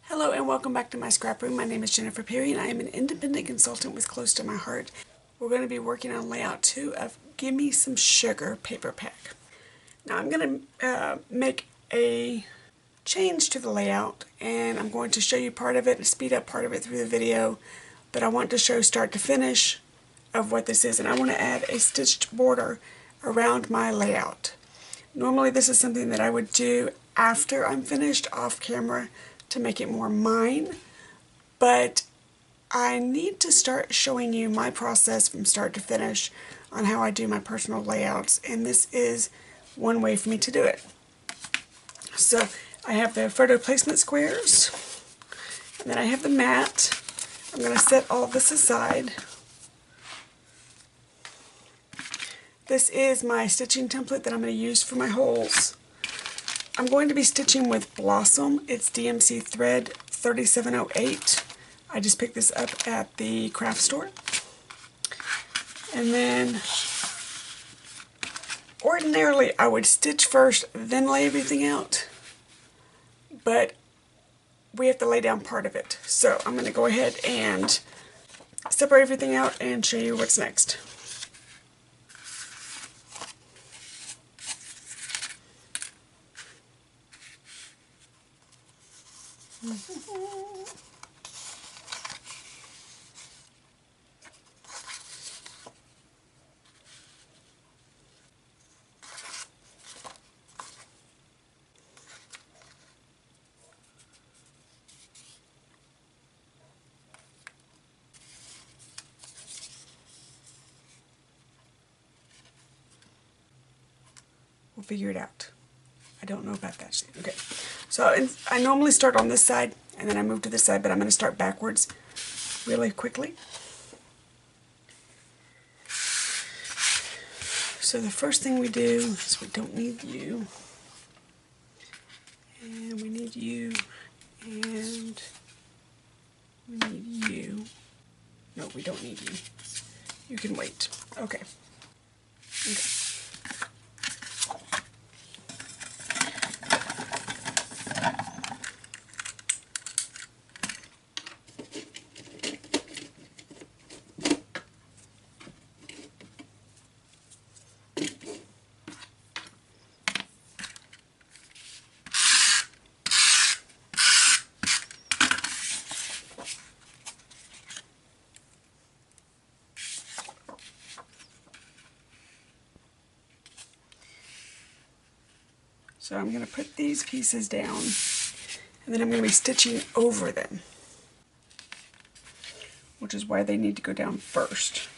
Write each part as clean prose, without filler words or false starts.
Hello and welcome back to my scrap room. My name is Jennifer Perry and I am an independent consultant with Close to My Heart. We're going to be working on layout 2 of Gimme Some Sugar paper pack. Now I'm going to make a change to the layout and I'm going to show you part of it and speed up part of it through the video, but I want to show start to finish of what this is, and I want to add a stitched border around my layout. Normally this is something that I would do after I'm finished off camera to make it more mine, but I need to start showing you my process from start to finish on how I do my personal layouts, and this is one way for me to do it. So I have the photo placement squares, and then I have the mat. I'm going to set all this aside. This is my stitching template that I'm going to use for my holes. I'm going to be stitching with Blossom. It's DMC thread 3708. I just picked this up at the craft store. And then ordinarily I would stitch first, then lay everything out, but we have to lay down part of it. So I'm going to go ahead and separate everything out and show you what's next. We'll figure it out. I don't know about that. Okay, so I normally start on this side and then I move to this side, but I'm going to start backwards really quickly. So the first thing we do is we don't need you, and we need you, and we need you. No, we don't need you. You can wait. Okay. Okay. So I'm going to put these pieces down, and then I'm going to be stitching over them, which is why they need to go down first.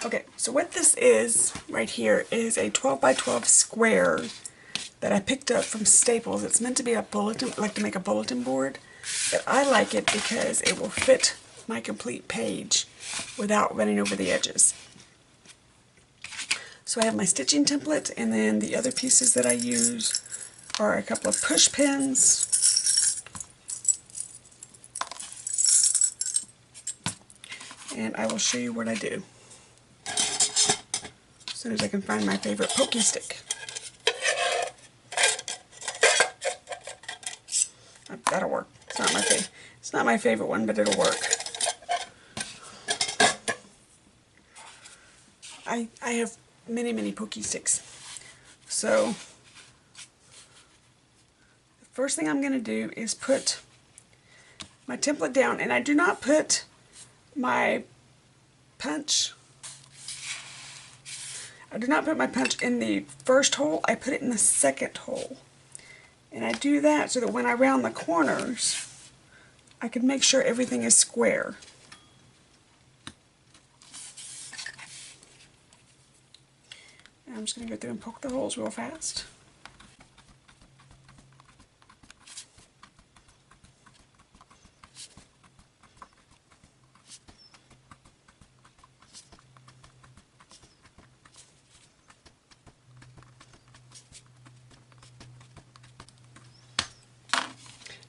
Okay, so what this is right here is a 12 by 12 square that I picked up from Staples. It's meant to be a bulletin, like to make a bulletin board, but I like it because it will fit my complete page without running over the edges. So I have my stitching template, and then the other pieces that I use are a couple of push pins, and I will show you what I do as soon as I can find my favorite pokey stick. That'll work. It's not my favorite one, but it'll work. I have many pokey sticks. So the first thing I'm going to do is put my template down, and I do not put my punch. I do not put my punch in the first hole, I put it in the second hole. And I do that so that when I round the corners, I can make sure everything is square. And I'm just going to go through and poke the holes real fast.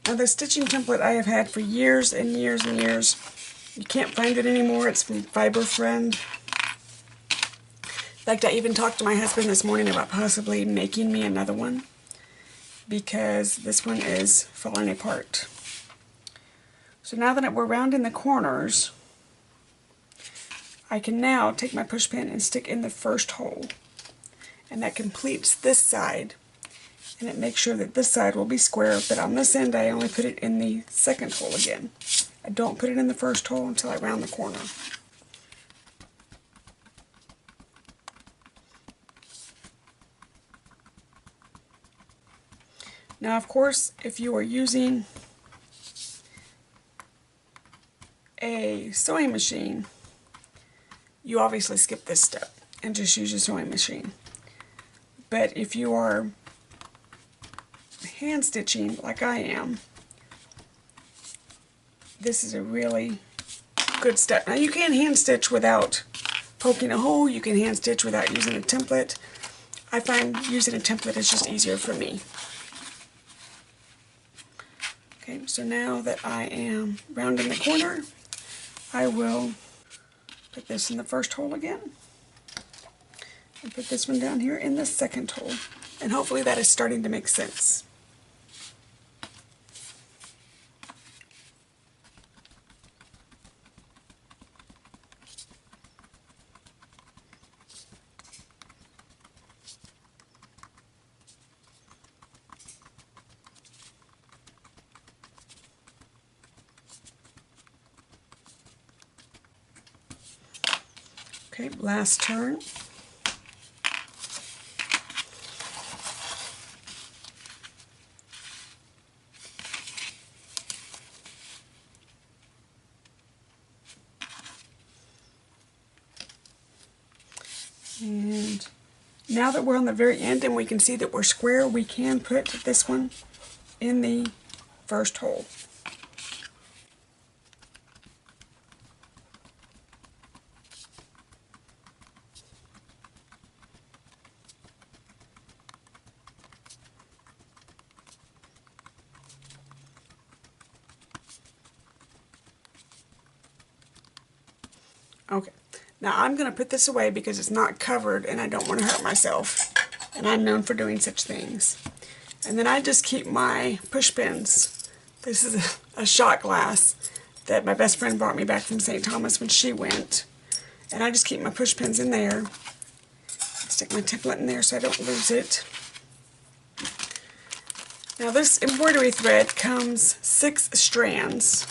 Now the stitching template I have had for years and years and years. You can't find it anymore. It's from Fiber Friend. In fact, I even talked to my husband this morning about possibly making me another one because this one is falling apart. So now that we're rounding the corners, I can now take my push pin and stick in the first hole. And that completes this side. And it makes sure that this side will be square, but on this end I only put it in the second hole again. I don't put it in the first hole until I round the corner. Now, of course, if you are using a sewing machine, you obviously skip this step and just use your sewing machine. But if you are hand stitching like I am, this is a really good step. Now you can hand stitch without poking a hole. You can hand stitch without using a template. I find using a template is just easier for me. Okay, so now that I am rounding the corner, I will put this in the first hole again. And put this one down here in the second hole. And hopefully that is starting to make sense. Okay, last turn. And now that we're on the very end and we can see that we're square, we can put this one in the first hole. Okay, now I'm going to put this away because it's not covered and I don't want to hurt myself. And I'm known for doing such things. And then I just keep my push pins. This is a shot glass that my best friend brought me back from St. Thomas when she went. And I just keep my push pins in there. Stick my template in there so I don't lose it. Now this embroidery thread comes 6 strands.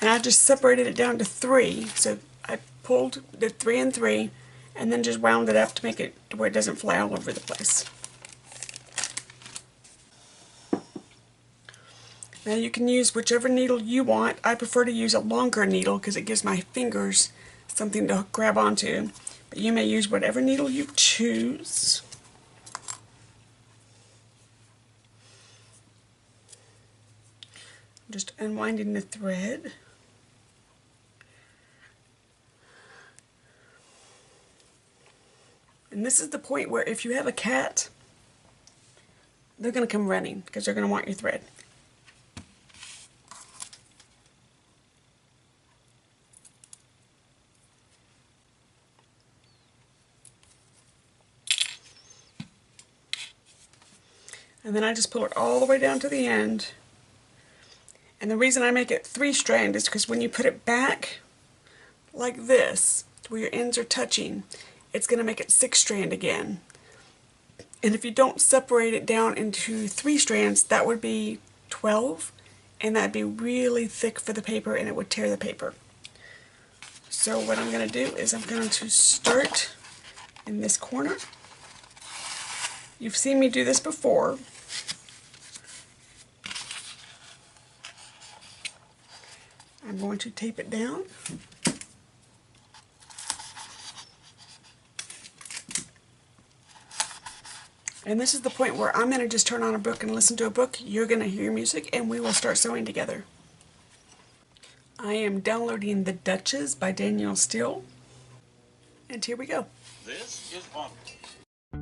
And I just separated it down to 3. So I pulled the 3 and 3 and then just wound it up to make it to where it doesn't fly all over the place. Now you can use whichever needle you want. I prefer to use a longer needle because it gives my fingers something to grab onto. But you may use whatever needle you choose. Just unwinding the thread. And this is the point where if you have a cat, they're going to come running because they're going to want your thread. And then I just pull it all the way down to the end. And the reason I make it 3 strand is because when you put it back like this, where your ends are touching, it's going to make it 6 strand again. And if you don't separate it down into 3 strands, that would be 12, and that'd be really thick for the paper and it would tear the paper. So what I'm going to do is I'm going to start in this corner. You've seen me do this before. I'm going to tape it down. And this is the point where I'm going to just turn on a book and listen to a book. You're going to hear music and we will start sewing together. I am downloading The Duchess by Danielle Steele. And here we go. This is on. This is on.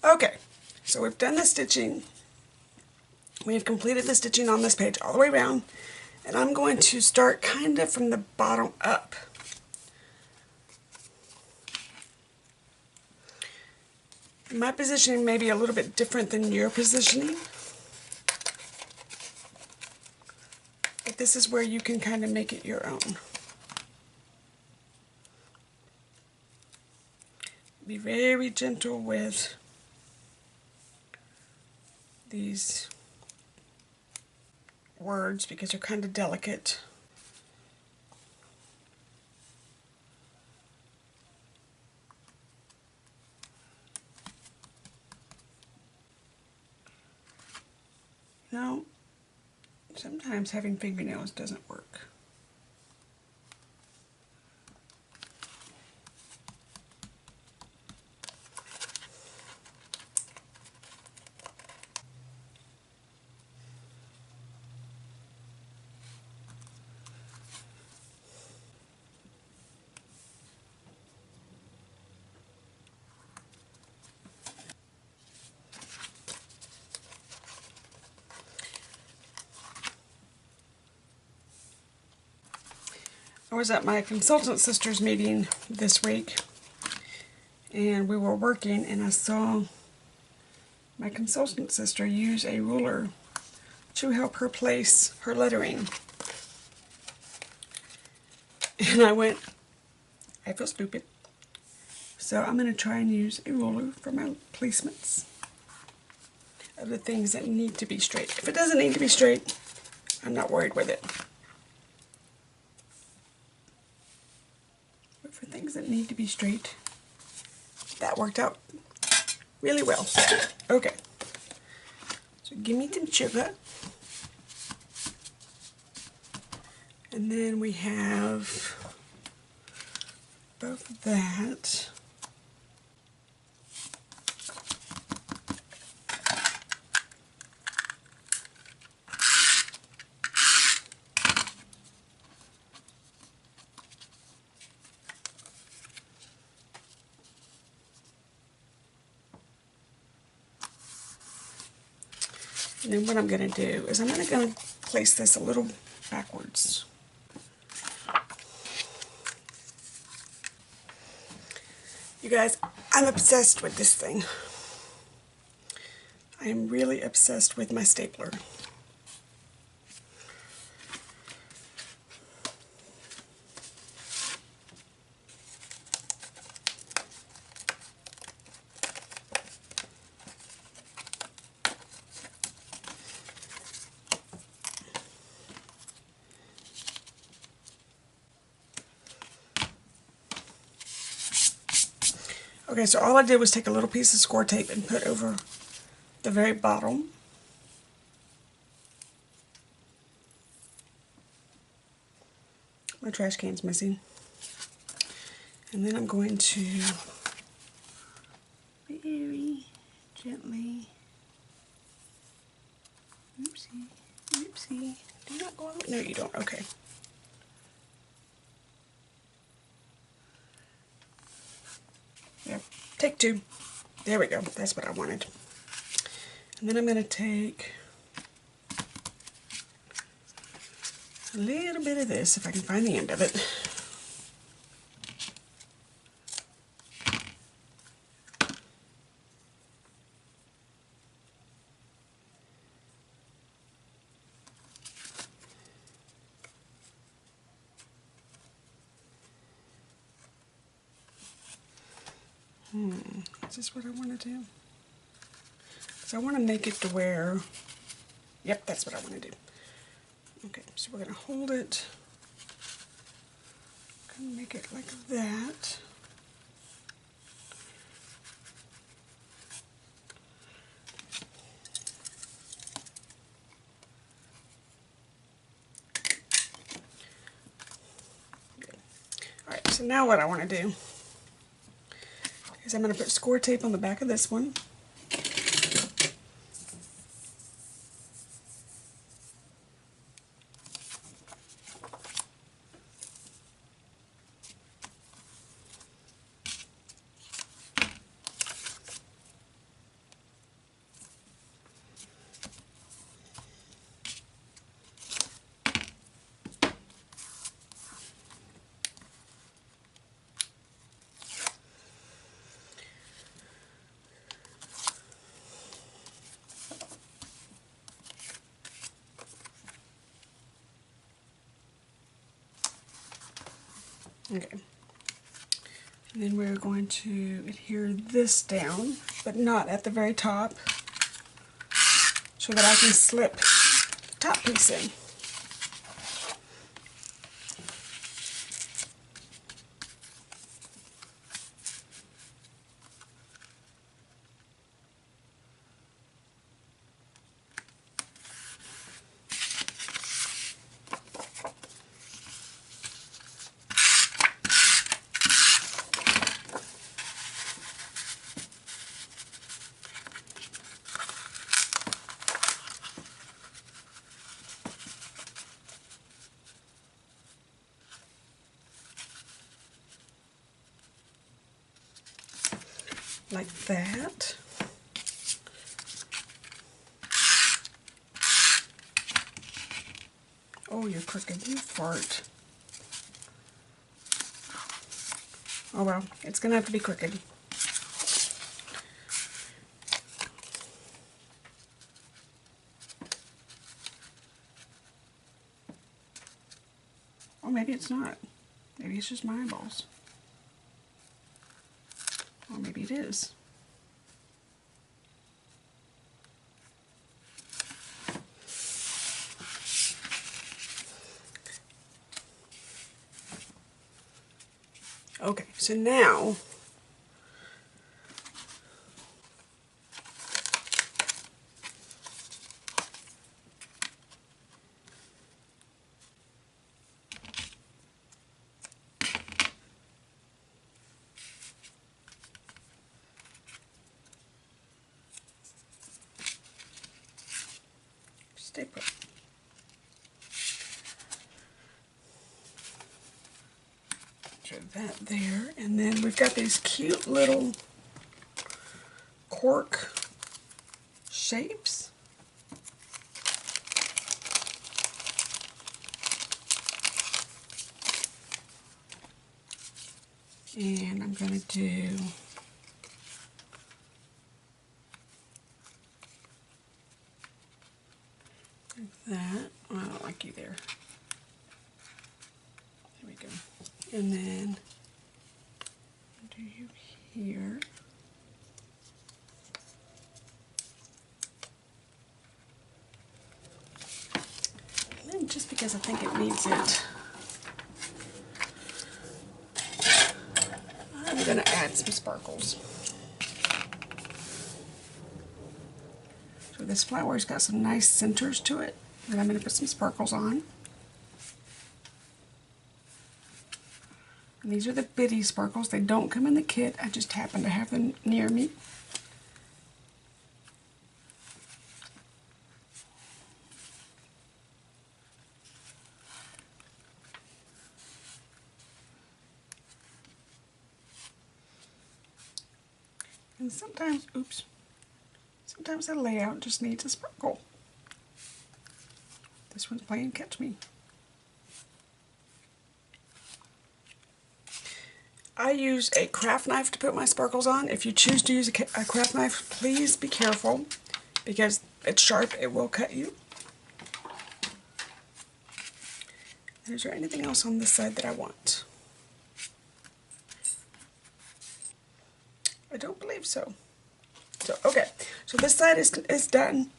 Okay, so we've done the stitching. We've completed the stitching on this page all the way around, and I'm going to start kind of from the bottom up. My positioning may be a little bit different than your positioning, but this is where you can kind of make it your own. Be very gentle with these words because they're kind of delicate. Now, sometimes having fingernails doesn't work. I was at my consultant sister's meeting this week, and we were working, and I saw my consultant sister use a ruler to help her place her lettering. And I went, I feel stupid. So I'm going to try and use a ruler for my placements of the things that need to be straight. If it doesn't need to be straight, I'm not worried with it. But for things that need to be straight, that worked out really well. Okay. So give me some sugar. And then we have both of that. And then what I'm going to do is I'm going to place this a little backwards. You guys, I'm obsessed with this thing. I am really obsessed with my stapler. Okay, so all I did was take a little piece of score tape and put over the very bottom. My trash can's missing. And then I'm going to very gently, oopsie, oopsie, do not go out. No, you don't, okay. Yep, take two. There we go, that's what I wanted. And then I'm going to take a little bit of this, if I can find the end of it. Is this what I want to do? So I want to make it to where, yep, that's what I want to do. Okay, so we're going to hold it, going to make it like that. Alright, so now what I want to do is I'm going to put score tape on the back of this one. Okay. And then we're going to adhere this down, but not at the very top, so that I can slip the top piece in. Like that. Oh, you're crooked, you fart. Oh well, it's gonna have to be crooked. Or maybe it's not. Maybe it's just my eyeballs. Or maybe it is. Okay, so now stay put. Put that there, and then we've got these cute little cork shapes. And I'm going to do like that. Oh, I don't like you there. There we go. And then do you here. And then just because I think it needs it, I'm going to add some sparkles. So this flower's got some nice centers to it that I'm going to put some sparkles on. And these are the bitty sparkles. They don't come in the kit. I just happen to have them near me. And sometimes, oops, sometimes the layout just needs a sparkle. This one's playing catch me. I use a craft knife to put my sparkles on. If you choose to use a craft knife, please be careful because it's sharp, it will cut you. And is there anything else on this side that I want? I don't believe so. So, okay, so this side is done.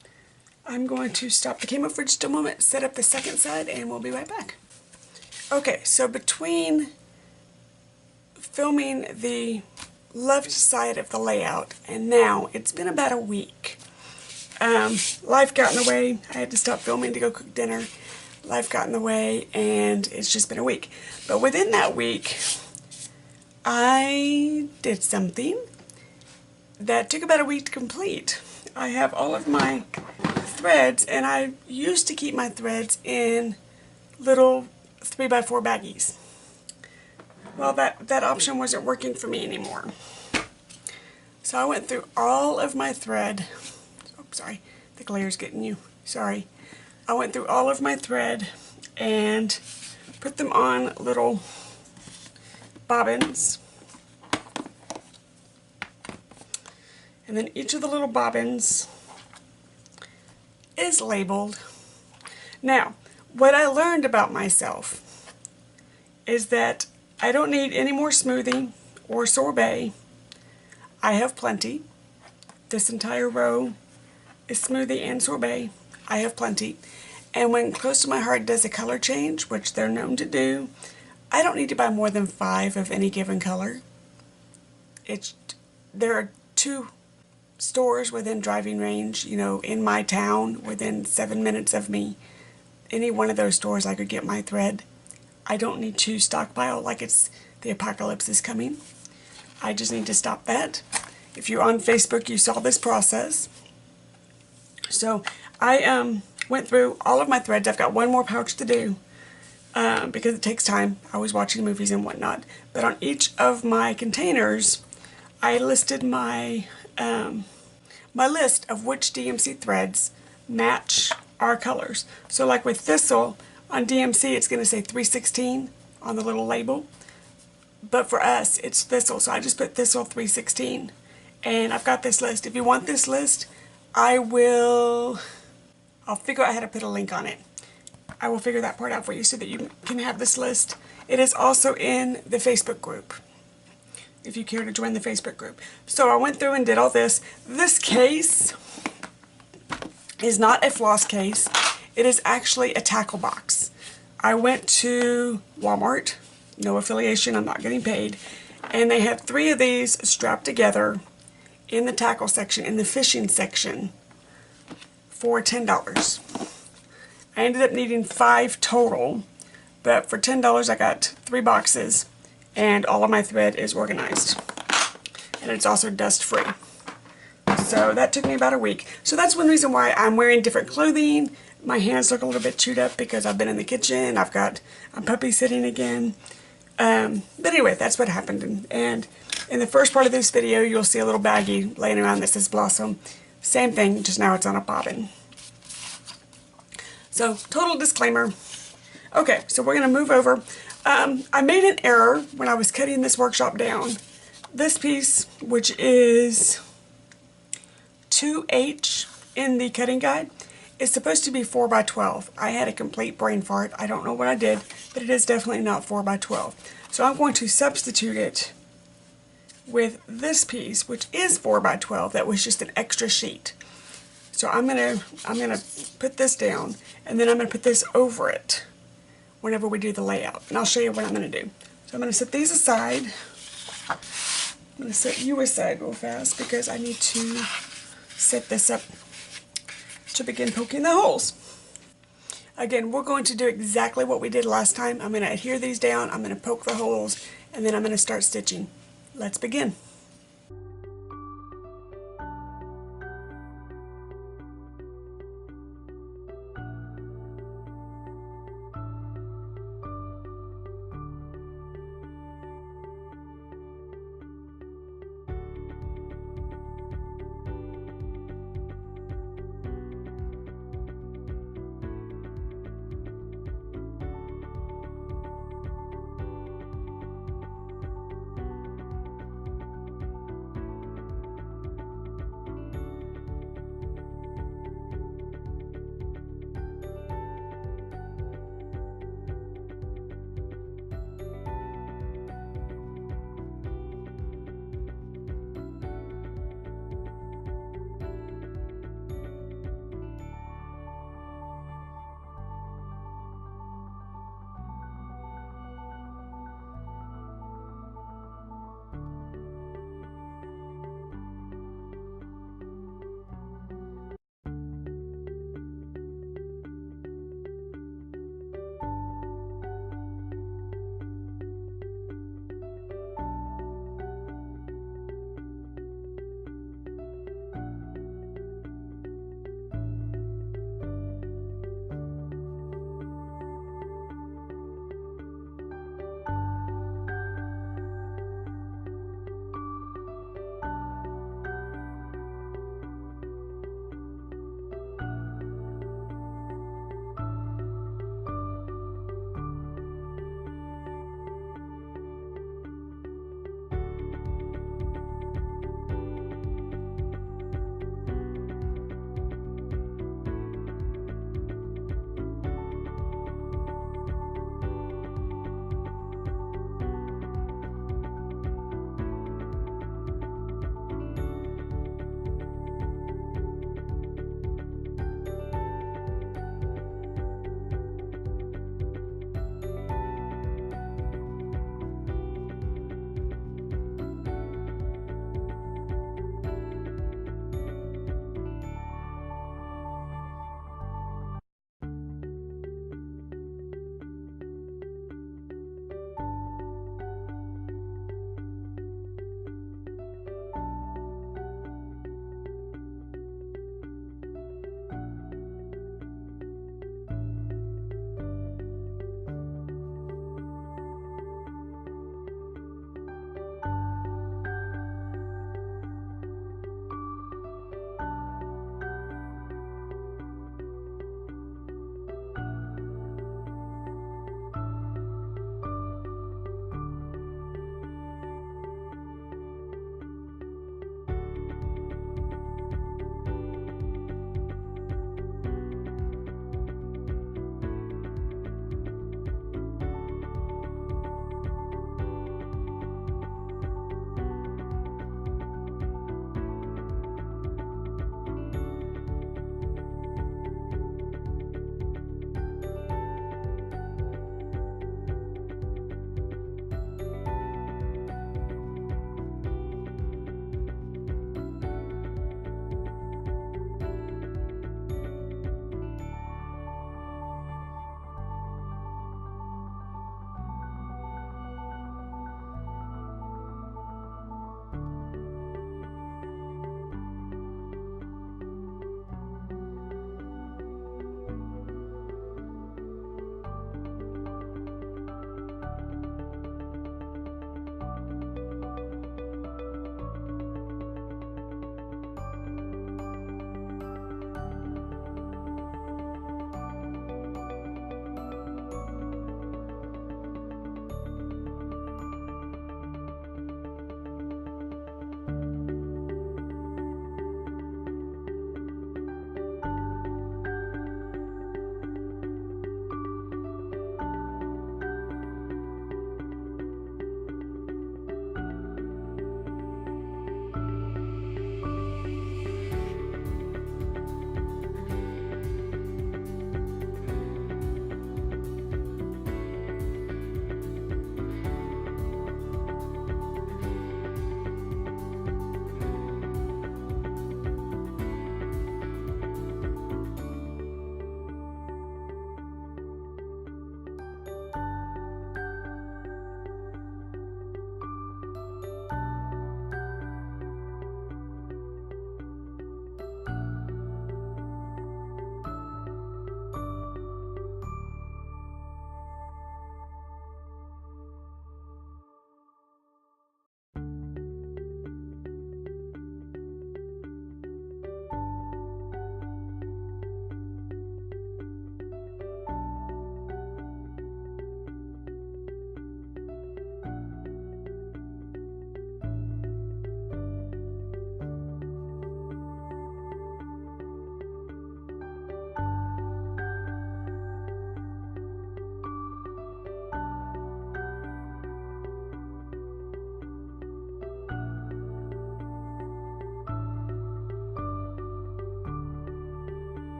I'm going to stop the camera for just a moment, set up the second side, and we'll be right back. Okay, so between filming the left side of the layout and now, it's been about a week. Life got in the way. I had to stop filming to go cook dinner. Life got in the way, and it's just been a week. But within that week, I did something that took about a week to complete. I have all of my threads, and I used to keep my threads in little 3x4 baggies. Well, that option wasn't working for me anymore. So I went through all of my thread. Oh, sorry, the glare's getting you. Sorry. I went through all of my thread and put them on little bobbins. And then each of the little bobbins is labeled. Now, what I learned about myself is that I don't need any more smoothing or sorbet. I have plenty. This entire row is smoothie and sorbet. I have plenty. And when Close to My Heart does a color change, which they're known to do, I don't need to buy more than 5 of any given color. There are 2 stores within driving range, you know, in my town, within 7 minutes of me. Any one of those stores I could get my thread. I don't need to stockpile like it's the apocalypse is coming. I just need to stop that. If you're on Facebook, you saw this process. So I went through all of my threads. I've got one more pouch to do because it takes time. I was watching movies and whatnot. But on each of my containers, I listed my my list of which DMC threads match our colors. So like with Thistle, on DMC it's going to say 316 on the little label. But for us, it's Thistle, so I just put Thistle 316. And I've got this list. If you want this list, I'll figure out how to put a link on it. I will figure that part out for you so that you can have this list. It is also in the Facebook group, if you care to join the Facebook group. So I went through and did all this. This case is not a floss case. It is actually a tackle box. I went to Walmart, no affiliation, I'm not getting paid, and they had 3 of these strapped together in the tackle section, in the fishing section, for $10. I ended up needing 5 total, but for $10 I got 3 boxes, and all of my thread is organized. And it's also dust free. So that took me about a week. So that's one reason why I'm wearing different clothing. My hands look a little bit chewed up because I've been in the kitchen. I've got a puppy sitting again. But anyway, that's what happened. And in the first part of this video, you'll see a little baggie laying around that says Blossom. Same thing, just now it's on a bobbin. So, total disclaimer. Okay, so we're going to move over. I made an error when I was cutting this workshop down. This piece, which is 2H in the cutting guide, is supposed to be 4 by 12. I had a complete brain fart. I don't know what I did, but it is definitely not 4 by 12. So I'm going to substitute it with this piece, which is 4 by 12. That was just an extra sheet. So I'm gonna put this down, and then I'm gonna put this over it whenever we do the layout. And I'll show you what I'm gonna do. So I'm gonna set these aside. I'm gonna set you aside real fast because I need to set this up to begin poking the holes. Again, we're going to do exactly what we did last time. I'm going to adhere these down, I'm going to poke the holes, and then I'm going to start stitching. Let's begin.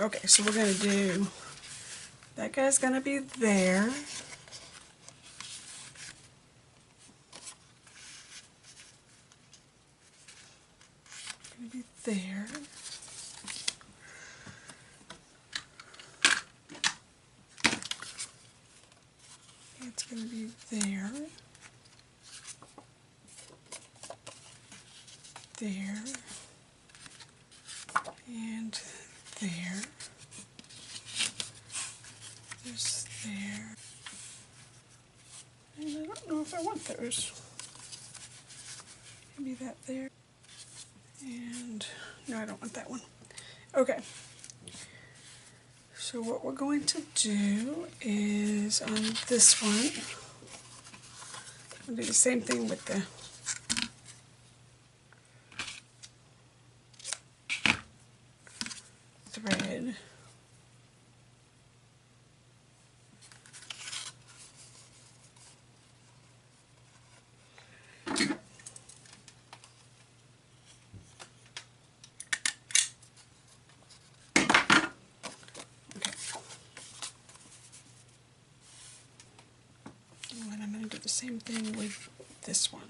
Okay, so we're going to do, that guy's going to be there. Going to be there. It's going to be there. There. And there. This there. And I don't know if I want those. Maybe that there. And no, I don't want that one. Okay. So what we're going to do is on this one, we'll do the same thing with the thread. And I'm going to do the same thing with this one.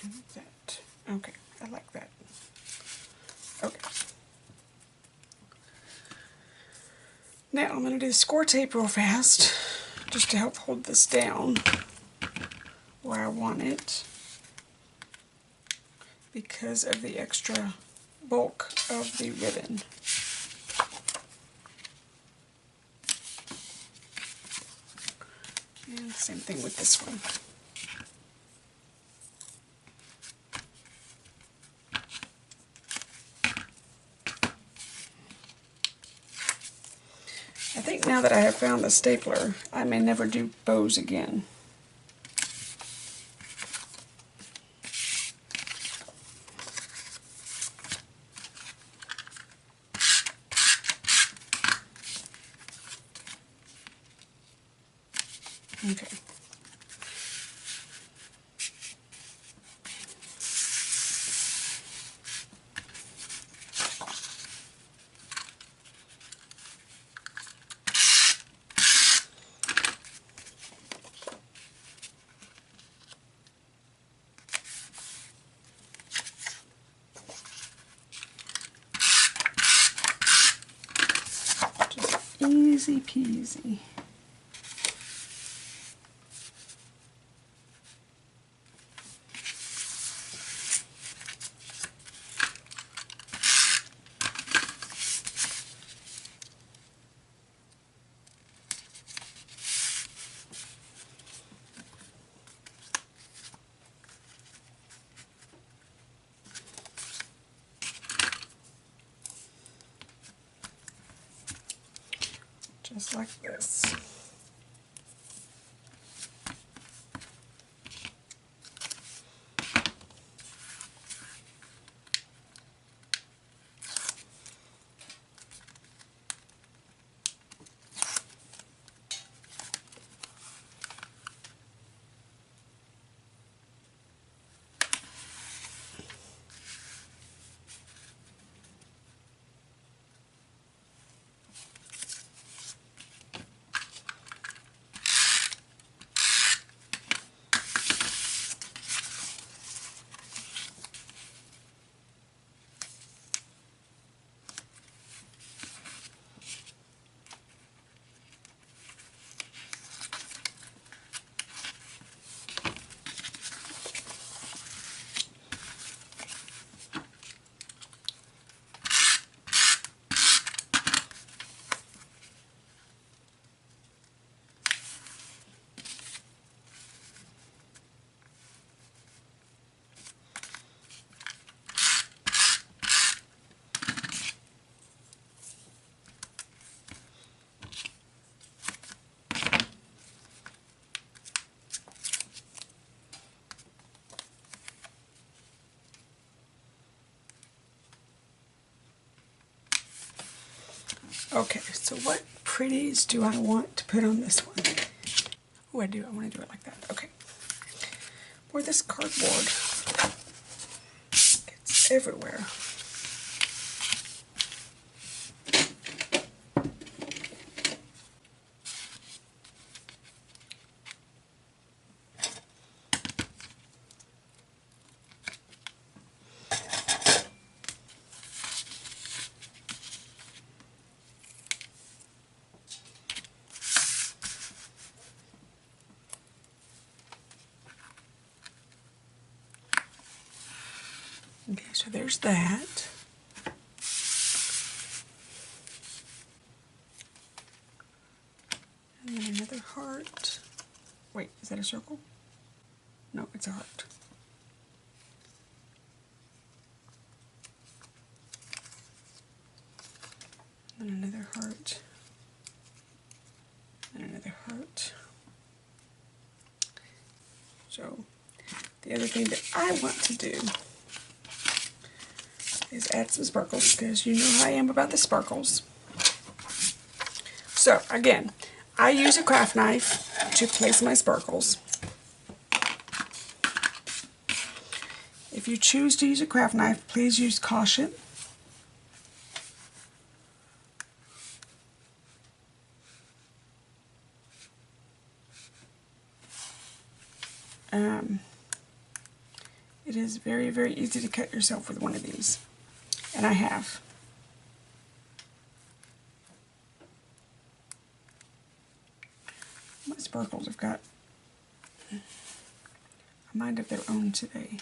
Do that. Okay, I like that. Okay. Now I'm going to do the score tape real fast, just to help hold this down where I want it, because of the extra bulk of the ribbon. And same thing with this one. I think now that I have found the stapler, I may never do bows again. Okay. Just easy peasy. Just like this. Okay, so what pretties do I want to put on this one? Oh, I do. I want to do it like that. Okay. Boy, this cardboard gets everywhere. Okay, so there's that. And then another heart. Wait, is that a circle? No, it's a heart. And another heart. And another heart. So, the other thing that I want to do is add some sparkles, because you know how I am about the sparkles. So, again, I use a craft knife to place my sparkles. If you choose to use a craft knife, please use caution. It is very, very easy to cut yourself with one of these, and I have. My sparkles have got a mind of their own today.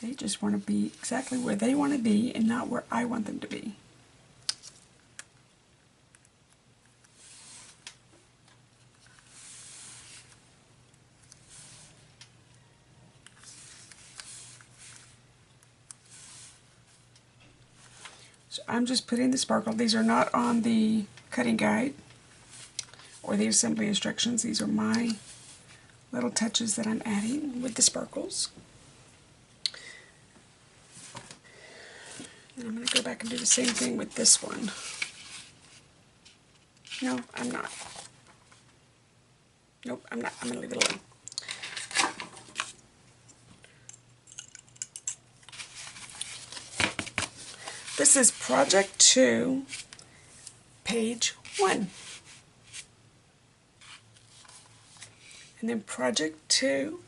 They just want to be exactly where they want to be and not where I want them to be. So I'm just putting the sparkle. These are not on the cutting guide or the assembly instructions. These are my little touches that I'm adding with the sparkles. And I'm going to go back and do the same thing with this one. No, I'm not. Nope, I'm not. I'm going to leave it alone. This is Project 2, page 1. And then Project 2,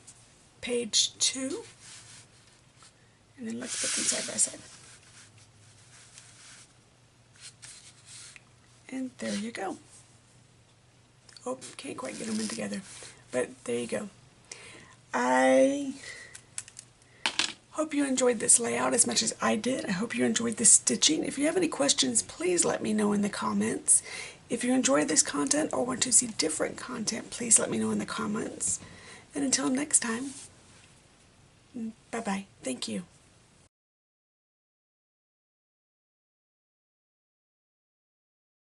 page 2. And then let's put them side by side. And there you go. Oh, can't quite get them in together. But there you go. I hope you enjoyed this layout as much as I did. I hope you enjoyed the stitching. If you have any questions, please let me know in the comments. If you enjoy this content or want to see different content, please let me know in the comments. And until next time, bye-bye. Thank you.